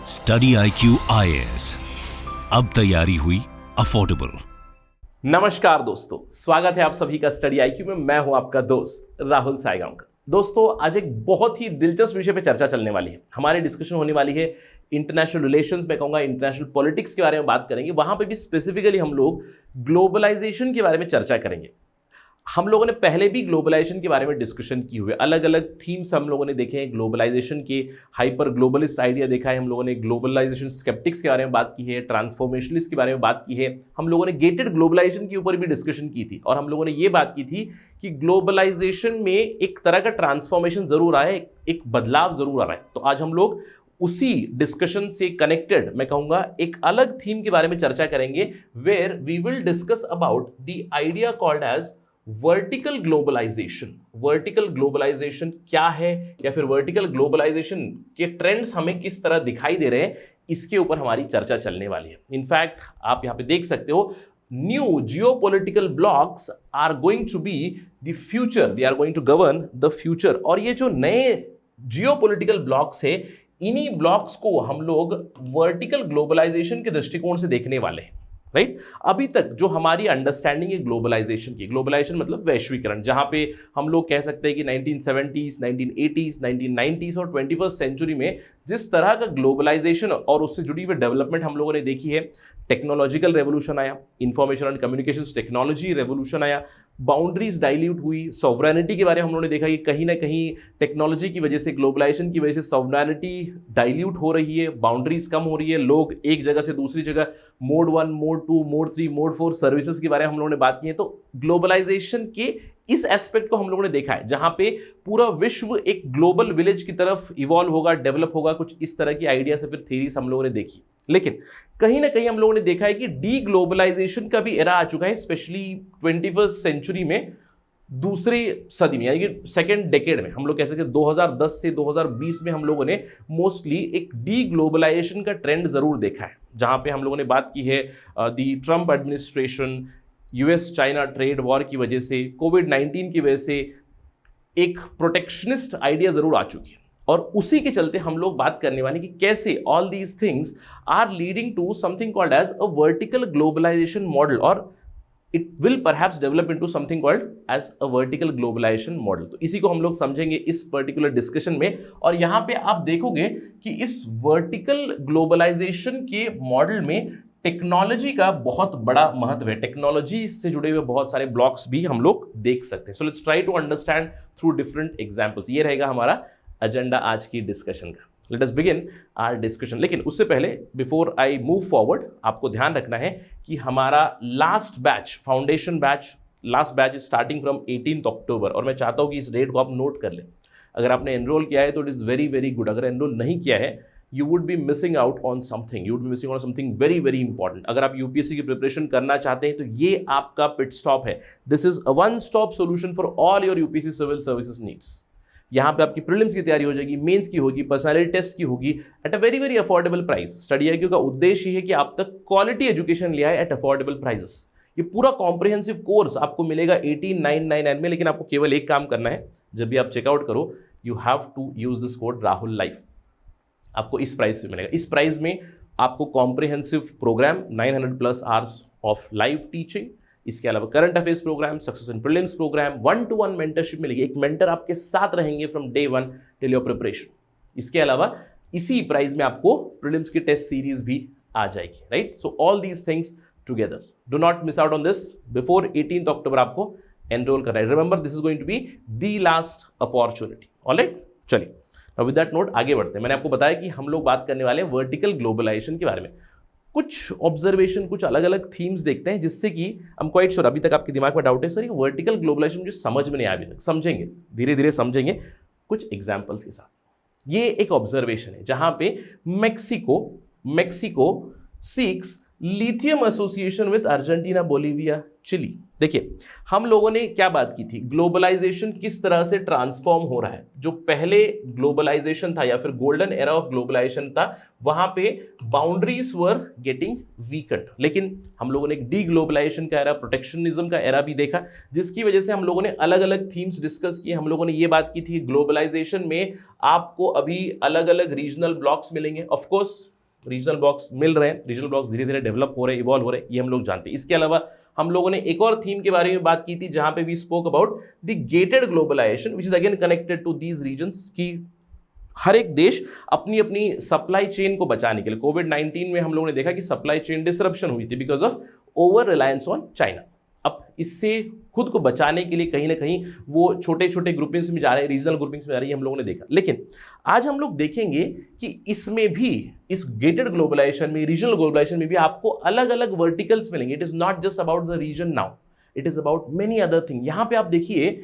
Study IQ IAS, अब तैयारी हुई अफोर्डेबल। नमस्कार दोस्तों, स्वागत है आप सभी का स्टडी IQ में। मैं हूं आपका दोस्त राहुल सायगांवकर। दोस्तों, आज एक बहुत ही दिलचस्प विषय पे चर्चा चलने वाली है। हमारी डिस्कशन होने वाली है इंटरनेशनल रिलेशंस, मैं कहूँगा इंटरनेशनल पॉलिटिक्स के बारे में बात करेंगे। वहाँ पे भी स्पेसिफिकली हम लोग ग्लोबलाइजेशन के बारे में चर्चा करेंगे। हम लोगों ने पहले भी ग्लोबलाइजेशन के बारे में डिस्कशन की हुई है, अलग अलग थीम्स हम लोगों ने देखे हैं। ग्लोबलाइजेशन के हाइपर ग्लोबलिस्ट आइडिया देखा है हम लोगों ने, ग्लोबलाइजेशन स्केप्टिक्स के बारे में बात की है, ट्रांसफॉर्मेशनिस्ट के बारे में बात की है, हम लोगों ने गेटेड ग्लोबलाइजेशन के ऊपर भी डिस्कशन की थी। और हम लोगों ने ये बात की थी कि ग्लोबलाइजेशन में एक तरह का ट्रांसफॉर्मेशन जरूर आया है, एक बदलाव जरूर आ रहा है। तो आज हम लोग उसी डिस्कशन से कनेक्टेड मैं कहूंगा एक अलग थीम के बारे में चर्चा करेंगे, where we will discuss about the idea called as vertical globalisation. Vertical globalisation क्या है, या फिर वर्टिकल ग्लोबलाइजेशन के ट्रेंड्स हमें किस तरह दिखाई दे रहे हैं, इसके ऊपर हमारी चर्चा चलने वाली है। इनफैक्ट आप यहां पे देख सकते हो, new geopolitical blocs are going to be the future, they are going to govern the future. और ये जो नए जियोपॉलिटिकल ब्लॉक्स है, इन्हीं ब्लॉक्स को हम लोग वर्टिकल ग्लोबलाइजेशन के दृष्टिकोण से देखने वाले हैं। राइट, अभी तक जो हमारी अंडरस्टैंडिंग है ग्लोबलाइजेशन की, ग्लोबलाइजेशन मतलब वैश्वीकरण, जहां पे हम लोग कह सकते हैं कि 1970s, 1980s, 1990s और 21st सेंचुरी में जिस तरह का ग्लोबलाइजेशन और उससे जुड़ी हुई डेवलपमेंट हम लोगों ने देखी है, टेक्नोलॉजिकल रेवोल्यूशन आया, information and communications technology revolution आया, बाउंड्रीज डाइल्यूट हुई, सॉवरेनिटी के बारे में हम लोगों ने देखा कि कहीं ना कहीं टेक्नोलॉजी की वजह से, ग्लोबलाइजेशन की वजह से सॉवरेनिटी डाइल्यूट हो रही है, बाउंड्रीज कम हो रही है, लोग एक जगह से दूसरी जगह, mode 1, mode 2, mode 3, mode 4 services के बारे में हम लोगों ने बात की है। तो ग्लोबलाइजेशन के इस एस्पेक्ट को हम लोगों ने देखा है, जहां पे पूरा विश्व एक ग्लोबल विलेज की तरफ इवॉल्व होगा, डेवलप होगा, कुछ इस तरह की आइडिया से फिर थीरीज हम लोगों ने देखी। लेकिन कहीं ना कहीं हम लोगों ने देखा है कि डी ग्लोबलाइजेशन का भी एरा आ चुका है, स्पेशली 21st सेंचुरी में, दूसरी सदी में, यानी कि सेकेंड डेकेड में। हम लोग कह सकते हैं 2010 से 2020 में हम लोगों ने मोस्टली एक डी ग्लोबलाइजेशन का ट्रेंड जरूर देखा है, जहां पे हम लोगों ने बात की है the Trump administration, US China trade war की वजह से, कोविड-19 की वजह से एक प्रोटेक्शनिस्ट आइडिया जरूर आ चुकी है। और उसी के चलते हम लोग बात करने वाले कि कैसे all these things are leading to something called as a vertical globalisation model, और it will perhaps develop into something called as a vertical globalisation model. तो इसी को हम लोग समझेंगे इस पर्टिकुलर डिस्कशन में। और यहां पे आप देखोगे कि इस वर्टिकल ग्लोबलाइजेशन के मॉडल में टेक्नोलॉजी का बहुत बड़ा महत्व है। टेक्नोलॉजी से जुड़े हुए बहुत सारे ब्लॉक्स भी हम लोग देख सकते हैं। So let's try to understand through different examples. ये रहेगा हमारा एजेंडा आज की डिस्कशन का। Let us begin our discussion. लेकिन उससे पहले, बिफोर आई मूव फॉरवर्ड, आपको ध्यान रखना है कि हमारा last batch, foundation batch, last batch is starting from 18 अक्टूबर। और मैं चाहता हूं कि इस डेट को आप नोट कर लें। अगर आपने एनरोल किया है तो it is very very good. अगर एनरोल नहीं किया है, you would be missing out on something, you would be missing out on something very very important। अगर आप यूपीएससी की प्रिपरेशन करना चाहते हैं तो ये आपका पिट स्टॉप है। This is a one stop solution for all your UPSC civil services needs. यहाँ पे आपकी प्रीलिम्स की तैयारी हो जाएगी, मेंस की होगी, पर्सनालिटी टेस्ट की होगी, at a very very affordable price. Study IQ का उद्देश्य ही है कि आप तक क्वालिटी एजुकेशन ले आए एट अफोर्डेबल प्राइसेस। ये पूरा कॉम्प्रिहेंसिव कोर्स आपको मिलेगा 18,999 में। लेकिन आपको केवल एक काम करना है, जब भी आप चेकआउट करो, you have to use this code Rahul life. आपको इस प्राइस में मिलेगा। इस प्राइस में आपको comprehensive programme, 900+ hours of live teaching, इसके अलावा current affairs programme, success in prelims programme, 1-to-1 mentorship मिलेगी। एक मेंटर आपके साथ रहेंगे from day 1 till your preparation. इसके अलावा इसी प्राइस में आपको प्रीलिम्स की टेस्ट सीरीज भी आ जाएगी। Right, so all these things together, do not miss out on this. Before 18 October आपको एनरोल करना है। Remember, this is going to be the last opportunity. Alright, चलिए अब विद दैट नोट आगे बढ़ते हैं। मैंने आपको बताया कि हम लोग बात करने वाले हैं वर्टिकल ग्लोबलाइजेशन के बारे में। कुछ ऑब्जर्वेशन, कुछ अलग अलग थीम्स देखते हैं, जिससे कि आई एम क्वाइट श्योर अभी तक आपके दिमाग में डाउट है, सर ये वर्टिकल ग्लोबलाइजेशन मुझे समझ में नहीं आया अभी तक। समझेंगे, धीरे धीरे समझेंगे कुछ एग्जाम्पल्स के साथ। ये एक ऑब्जर्वेशन है जहां पे Mexico seeks lithium association with Argentina, Bolivia, Chile. देखिए, हम लोगों ने क्या बात की थी, ग्लोबलाइजेशन किस तरह से ट्रांसफॉर्म हो रहा है। जो पहले ग्लोबलाइजेशन था या फिर गोल्डन एरा ऑफ ग्लोबलाइजेशन था, वहां पे बाउंड्रीज वर गेटिंग वीकंड। लेकिन हम लोगों ने एक डी ग्लोबलाइजेशन का एरा, प्रोटेक्शनिज्म का एरा भी देखा, जिसकी वजह से हम लोगों ने अलग अलग थीम्स डिस्कस किए। हम लोगों ने ये बात की थी ग्लोबलाइजेशन में आपको अभी अलग अलग रीजनल ब्लॉक्स मिलेंगे। ऑफकोर्स रीजनल ब्लॉक्स मिल रहे हैं, रीजनल ब्लॉक्स धीरे धीरे डेवलप हो रहे हैं, इवॉल्व हो रहे हैं, ये हम लोग जानते हैं। इसके अलावा हम लोगों ने एक और थीम के बारे में बात की थी जहां पे we spoke about the gated globalisation which is again connected to these regions की हर एक देश अपनी अपनी सप्लाई चेन को बचाने के लिए। कोविड-19 में हम लोगों ने देखा कि सप्लाई चेन डिसरप्शन हुई थी because of over reliance on China. अब इससे खुद को बचाने के लिए कहीं ना कहीं वो छोटे छोटे ग्रुपिंग्स में जा रहे हैं, रीजनल ग्रुपिंग्स में जा रही है, हम लोगों ने देखा। लेकिन आज हम लोग देखेंगे कि इसमें भी, इस गेटेड ग्लोबलाइजेशन में, रीजनल ग्लोबलाइजेशन में भी आपको अलग अलग वर्टिकल्स मिलेंगे। It is not just about the region now, it is about many other thing. यहां पे आप देखिए,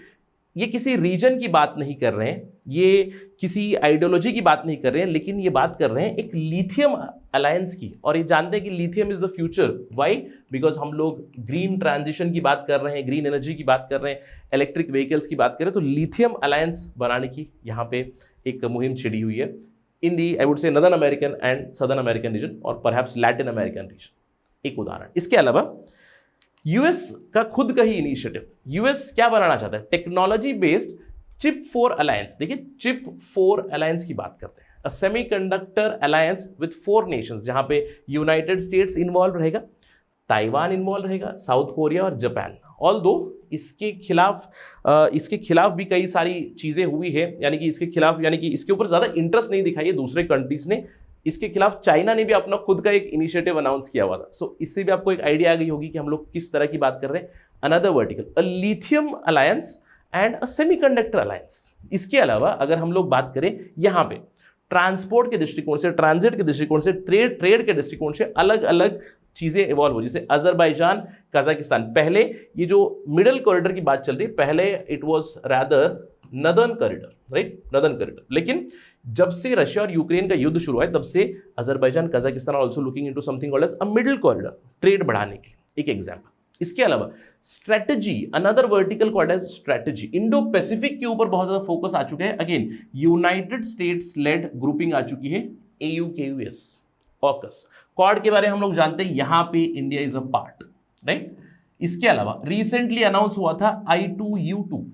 ये किसी रीजन की बात नहीं कर रहे हैं, ये किसी आइडियोलॉजी की बात नहीं कर रहे हैं, लेकिन ये बात कर रहे हैं एक लिथियम अलायंस की। और ये जानते हैं कि lithium is the future. Why? Because हम लोग ग्रीन ट्रांजिशन की बात कर रहे हैं, ग्रीन एनर्जी की बात कर रहे हैं, इलेक्ट्रिक व्हीकल्स की बात करें, तो लिथियम अलायंस बनाने की यहाँ पे एक मुहिम छिड़ी हुई है in the, I would say, northern American and southern American region और परहैप्स लैटिन अमेरिकन रीजन। एक उदाहरण। इसके अलावा यूएस का खुद का ही इनिशिएटिव, यूएस क्या बनाना चाहता है? Technology based chip 4 alliance. देखिए, चिप 4 अलायंस की बात करते हैं, अ सेमीकंडक्टर अलायंस विद 4 नेशंस, जहां पे यूनाइटेड स्टेट्स इन्वॉल्व रहेगा, ताइवान इन्वॉल्व रहेगा, साउथ कोरिया और जापान। ऑल्दो इसके खिलाफ भी कई सारी चीजें हुई है, यानी कि इसके खिलाफ, यानी कि इसके ऊपर ज्यादा इंटरेस्ट नहीं दिखाई है दूसरे कंट्रीज ने। इसके खिलाफ चाइना ने भी अपना खुद का एक इनिशिएटिव अनाउंस किया हुआ था। सो इससे भी आपको एक आइडिया आ गई होगी कि हम लोग किस तरह की बात कर रहे हैं। Another vertical, a lithium alliance and a semiconductor alliance. इसके अलावा अगर हम लोग बात करें यहाँ पे ट्रांसपोर्ट के दृष्टिकोण से, ट्रांजिट के दृष्टिकोण से, ट्रेड के दृष्टिकोण से अलग अलग चीजें इवॉल्व हो, जैसे अजरबैजान, कजाकिस्तान। पहले ये जो मिडल कॉरिडोर की बात चल रही है, पहले it was rather northern corridor, right, northern corridor. लेकिन जब से रशिया और यूक्रेन का युद्ध शुरू हुआ है, तब से Azerbaijan, Kazakhstan also looking into something called as a middle corridor, trade बढ़ाने के लिए। एक एग्जांपल। इसके अलावा strategy, another vertical called as strategy. Indo Pacific के ऊपर बहुत ज्यादा फोकस आ चुका है। Again United States led grouping आ चुकी है, AUKUS, ऑकस। क्वाड के बारे में हम लोग जानते हैं, यहां पे India is a part, right. इसके अलावा रिसेंटली अनाउंस हुआ था I2U2,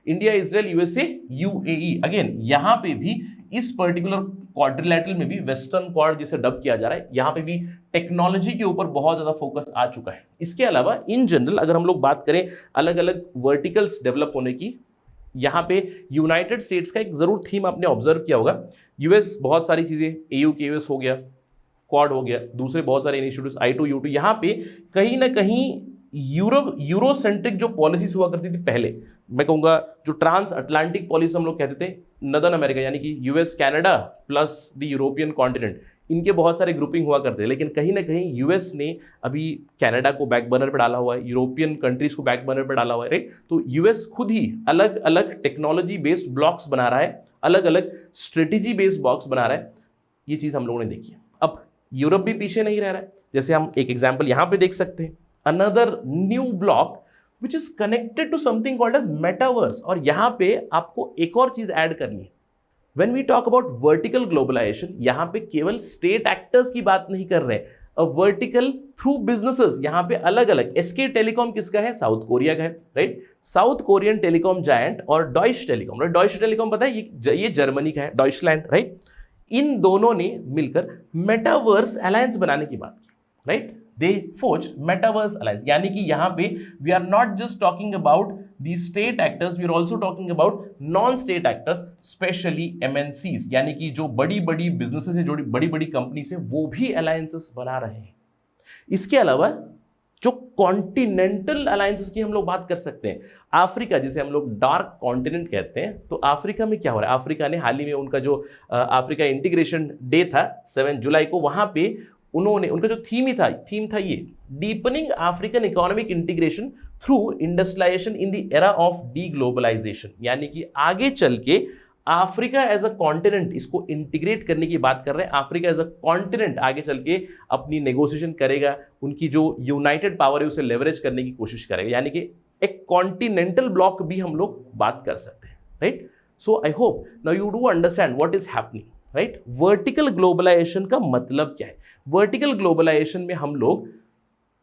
India, Israel, USA, UAE। Again यहां पे भी इस पर्टिकुलर क्वाड्रिलैटरल में भी, वेस्टर्न क्वाड जिसे डब किया जा रहा है, यहां पे भी टेक्नोलॉजी के ऊपर बहुत ज्यादा फोकस आ चुका है। इसके अलावा इन जनरल अगर हम लोग बात करें अलग अलग वर्टिकल्स डेवलप होने की, यहां पे यूनाइटेड स्टेट्स का एक जरूर थीम आपने ऑब्जर्व किया होगा। यूएस बहुत सारी चीजें, AUKUS हो गया, क्वाड हो गया, दूसरे बहुत सारे इनिशिएटिव्स, I2U2। यहां पे कहीं ना कहीं यूरोसेंट्रिक जो पॉलिसीज हुआ करती थी पहले, मैं कहूंगा जो ट्रांस अटलांटिक पॉलिसी हम लोग कहते थे, नदर्न अमेरिका यानी कि US, Canada plus the European continent, इनके बहुत सारे ग्रुपिंग हुआ करते हैं। लेकिन कहीं ना कहीं यूएस ने अभी कनाडा को बैक बर्नर पर डाला हुआ है, यूरोपियन कंट्रीज को बैक बर्नर पर डाला हुआ है, राइट। तो यूएस खुद ही अलग अलग टेक्नोलॉजी बेस्ड ब्लॉक्स बना रहा है, अलग अलग स्ट्रेटेजी बेस्ड ब्लॉक्स बना रहा है। ये चीज हम लोगों ने देखी है। अब यूरोप भी पीछे नहीं रह रहा है, जैसे हम एक एग्जाम्पल यहाँ पे देख सकते हैं, another new bloc which is connected to something called as metaverse. और यहां पे आपको एक और चीज ऐड करनी है। When we talk about vertical globalisation, यहां पे केवल स्टेट एक्टर्स की बात नहीं कर रहे हैं, अ वर्टिकल थ्रू बिजनेसेस। यहां पे अलग अलग, SK टेलीकॉम किसका है? साउथ कोरिया का है, right. South Korean telecom giant और Deutsche Telekom, right. Deutsche Telekom पता है ये जर्मनी का है, डॉइचलैंड, राइट। इन दोनों ने मिलकर मेटावर्स अलायंस बनाने की बात की, right. They forged metaverse alliance, यानी कि यहां पे we are not just talking about the state actors, we are also talking about non-state actors, especially MNCs, यानी कि जो बड़ी बड़ी बिजनेसेस है, जो बड़ी बड़ी कंपनीज है, वो भी अलायंसेस बना रहे हैं। इसके अलावा जो कॉन्टिनेंटल अलायंसेस की हम लोग बात कर सकते हैं, अफ्रीका जिसे हम लोग डार्क कॉन्टिनेंट कहते हैं, तो अफ्रीका में क्या हो रहा है? अफ्रीका ने हाल ही में उनका जो अफ्रीका इंटीग्रेशन डे था 7 जुलाई को, वहां पे उन्होंने, उनका जो थीम था ये, deepening African economic integration through industrialisation in the era of de globalisation. यानी कि आगे चल के अफ्रीका एज अ कॉन्टिनेंट, इसको इंटीग्रेट करने की बात कर रहे हैं। अफ्रीका एज अ कॉन्टिनेंट आगे चल के अपनी नेगोशिएशन करेगा, उनकी जो यूनाइटेड पावर है उसे लेवरेज करने की कोशिश करेगा, यानी कि एक कॉन्टिनेंटल ब्लॉक भी हम लोग बात कर सकते हैं, right. So I hope now you do understand what is happening, right. Vertical globalisation का मतलब क्या है? वर्टिकल ग्लोबलाइजेशन में हम लोग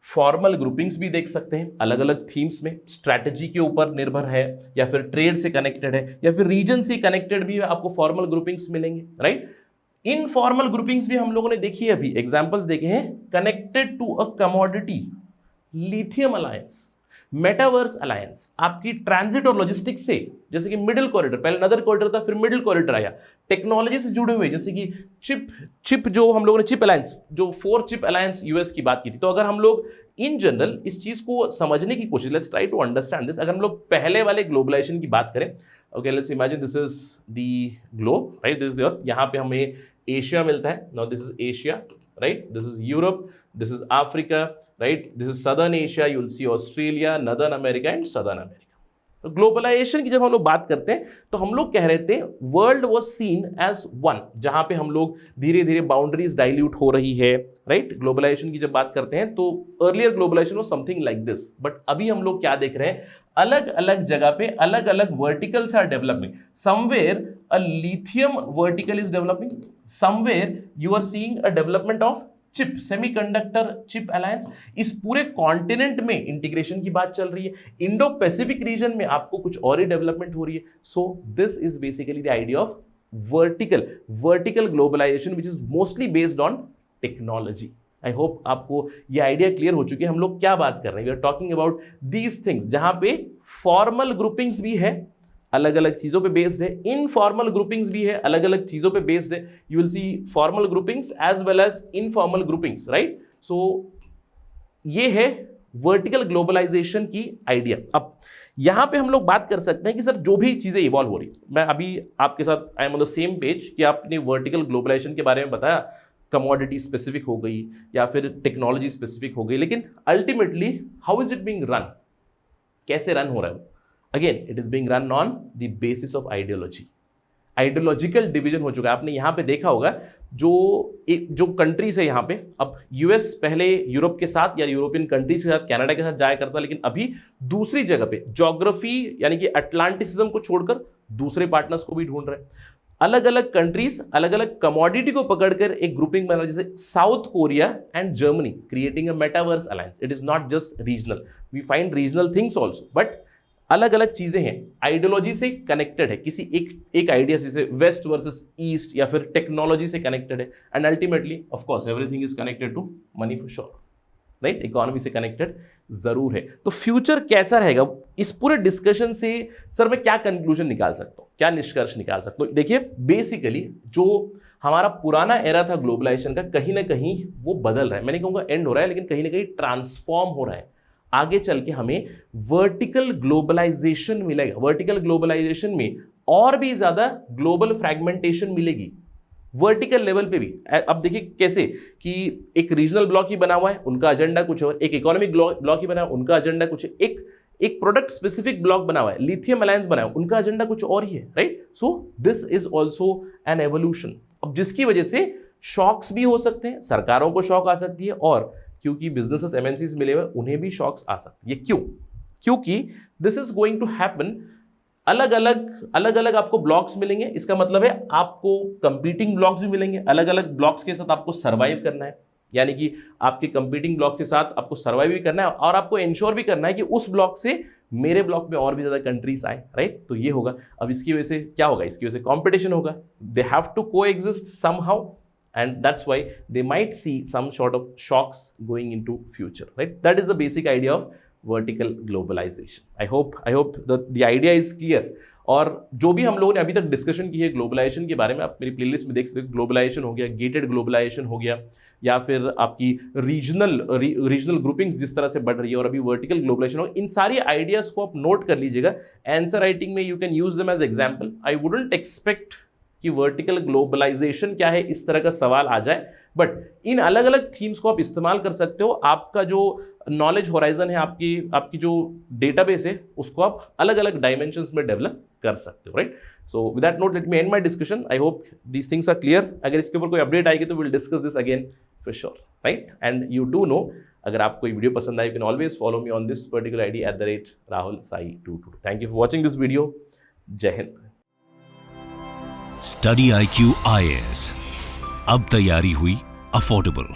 फॉर्मल ग्रुपिंग्स भी देख सकते हैं, अलग अलग थीम्स में, स्ट्रैटेजी के ऊपर निर्भर है, या फिर ट्रेड से कनेक्टेड है, या फिर रीजन से कनेक्टेड भी आपको फॉर्मल ग्रुपिंग्स मिलेंगे, राइट। इनफॉर्मल ग्रुपिंग्स भी हम लोगों ने देखी है, अभी एग्जांपल्स देखे हैं, connected to a commodity, lithium alliance, metaverse alliance, आपकी ट्रांजिट और लॉजिस्टिक्स से, जैसे कि मिडिल कॉरिडोर, पहले नदर कॉरिडोर था फिर मिडिल कॉरिडोर आया, टेक्नोलॉजी से जुड़े हुए, जैसे कि चिप जो हम लोगों ने चिप अलायंस, जो 4 चिप अलायंस यूएस की बात की थी। तो अगर हम लोग इन जनरल इस चीज को समझने की कोशिश, let's try to understand this. अगर हम लोग पहले वाले ग्लोबलाइजेशन की बात करें, okay let's imagine this is the globe, right, this is the earth, यहाँ पे हमें एशिया मिलता है, now this is Asia, right, this is Europe, this is Africa, right, this is southern Asia, you will see Australia, northern America and southern America. तो globalisation की जब हम लोग बात करते हैं तो हम लोग कह रहे थे world was seen as one, जहां पे हम लोग धीरे धीरे बाउंड्रीज डाइल्यूट हो रही है, राइट। ग्लोबलाइजेशन की जब बात करते हैं तो earlier globalisation was something like this, but अभी हम लोग क्या देख रहे हैं, अलग अलग जगह पे अलग अलग verticals are developing. Somewhere a lithium vertical is developing, somewhere you are seeing a development of chip, semiconductor chip alliance. इस पूरे कॉन्टिनेंट में इंटीग्रेशन की बात चल रही है, इंडो पैसिफिक रीजन में आपको कुछ और ही डेवलपमेंट हो रही है। So this is basically the idea of vertical globalisation which is mostly based on technology. I hope आपको ये आइडिया क्लियर हो चुकी है। हम लोग क्या बात कर रहे हैं, we are talking about these things, जहां पे फॉर्मल ग्रुपिंग्स भी है, अलग अलग चीजों पे बेस्ड है, इनफॉर्मल ग्रुपिंग्स भी है, अलग अलग चीजों पे बेस्ड है। You will see formal groupings as well as informal groupings, right. So ये है वर्टिकल ग्लोबलाइजेशन की आइडिया। अब यहां पे हम लोग बात कर सकते हैं कि सर जो भी चीजें इवॉल्व हो रही, मैं अभी आपके साथ I am on the same page कि आपने वर्टिकल ग्लोबलाइजेशन के बारे में बताया, कमोडिटी स्पेसिफिक हो गई या फिर टेक्नोलॉजी स्पेसिफिक हो गई, लेकिन ultimately how is it being run, कैसे रन हो रहा है? Again, it is being run on the basis of ideology. Ideological division हो चुका है। आपने यहाँ पे देखा होगा जो कंट्रीज है यहाँ पे, अब यूएस पहले यूरोप के साथ या यूरोपियन कंट्रीज के साथ, कनाडा के साथ जाया करता, लेकिन अभी दूसरी जगह पे ज्योग्राफी यानी कि अटलांटिसिज्म को छोड़कर दूसरे पार्टनर्स को भी ढूंढ रहे हैं। अलग अलग कंट्रीज अलग अलग कमोडिटी को पकड़कर एक ग्रुपिंग बना, जैसे South Korea and Germany creating a metaverse alliance. It is not just regional, we find regional things also, but अलग अलग चीजें हैं, आइडियोलॉजी से कनेक्टेड है, किसी एक आइडिया से, वेस्ट वर्सेस ईस्ट या फिर टेक्नोलॉजी से कनेक्टेड है, and ultimately of course everything is connected to money for sure, right. Economy से कनेक्टेड जरूर है। तो फ्यूचर कैसा रहेगा, इस पूरे डिस्कशन से सर मैं क्या कंक्लूजन निकाल सकता हूँ, क्या निष्कर्ष निकाल सकता हूँ? देखिए बेसिकली जो हमारा पुराना एरा था ग्लोबलाइजेशन का, कहीं ना कहीं वो बदल रहा है। मैं नहीं कहूँगा एंड हो रहा है, लेकिन कहीं ना कहीं ट्रांसफॉर्म हो रहा है। आगे चल के हमें वर्टिकल ग्लोबलाइजेशन मिलेगा, वर्टिकल ग्लोबलाइजेशन में और भी ज्यादा ग्लोबल फ्रैगमेंटेशन मिलेगी, वर्टिकल लेवल पे भी। अब देखिए कैसे कि एक रीजनल ब्लॉक ही बना हुआ है, उनका एजेंडा कुछ और, एक इकोनॉमिक ब्लॉक ही बना हुआ है, उनका एजेंडा कुछ, एक प्रोडक्ट स्पेसिफिक ब्लॉक बना हुआ है, लिथियम अलायंस बना है, उनका एजेंडा कुछ और ही है, right. So this is also an evolution. अब जिसकी वजह से शॉक्स भी हो सकते हैं, सरकारों को शॉक आ सकती है, और क्योंकि बिजनेसेस एमएनसीज मिले हुए उन्हें भी शॉक्स आ सकते हैं। ये क्यों? क्योंकि this is going to happen, अलग अलग आपको ब्लॉक्स मिलेंगे, इसका मतलब है आपको कंपीटिंग ब्लॉक्स भी मिलेंगे, अलग अलग ब्लॉक्स के साथ आपको सर्वाइव करना है, यानी कि आपके कंपीटिंग ब्लॉक के साथ आपको सर्वाइव भी करना है और आपको इंश्योर भी करना है कि उस ब्लॉक से मेरे ब्लॉक में और भी ज्यादा कंट्रीज आए, राइट। तो ये होगा। अब इसकी वजह से क्या होगा, इसकी वजह से कॉम्पिटिशन होगा, दे हैव टू को exist somehow, and that's why they might see some sort of shocks going into future, right? That is the basic idea of vertical globalization. I hope the idea is clear. और जो भी हम लोगों ने अभी तक discussion की है ग्लोबलाइजेशन के बारे में, आप मेरी प्लेलिस्ट में देख सकते हो। ग्लोबलाइजेशन हो गया, गेटेड ग्लोबलाइजेशन हो गया, या फिर आपकी रीजनल ग्रुपिंग्स जिस तरह से बढ़ रही है, और अभी वर्टिकल ग्लोबलाइजेशन हो, इन सारी आइडियाज को आप नोट कर लीजिएगा। आंसर राइटिंग में you can use them as example. I wouldn't expect कि वर्टिकल ग्लोबलाइजेशन क्या है इस तरह का सवाल आ जाए, बट इन अलग अलग थीम्स को आप इस्तेमाल कर सकते हो। आपका जो नॉलेज होराइजन है, आपकी जो डेटाबेस है, उसको आप अलग अलग डायमेंशंस में डेवलप कर सकते हो, right. So with that note let me end my discussion. I hope these things are clear. अगर इसके ऊपर कोई अपडेट आएगी तो will discuss this again for sure, right. And you do know, अगर आपको ये वीडियो पसंद आए, you can always follow me on this particular ID @RahulSai22। Thank you for watching this video. जय हिंद। स्टडी IQ IAS, अब तैयारी हुई अफोर्डेबल।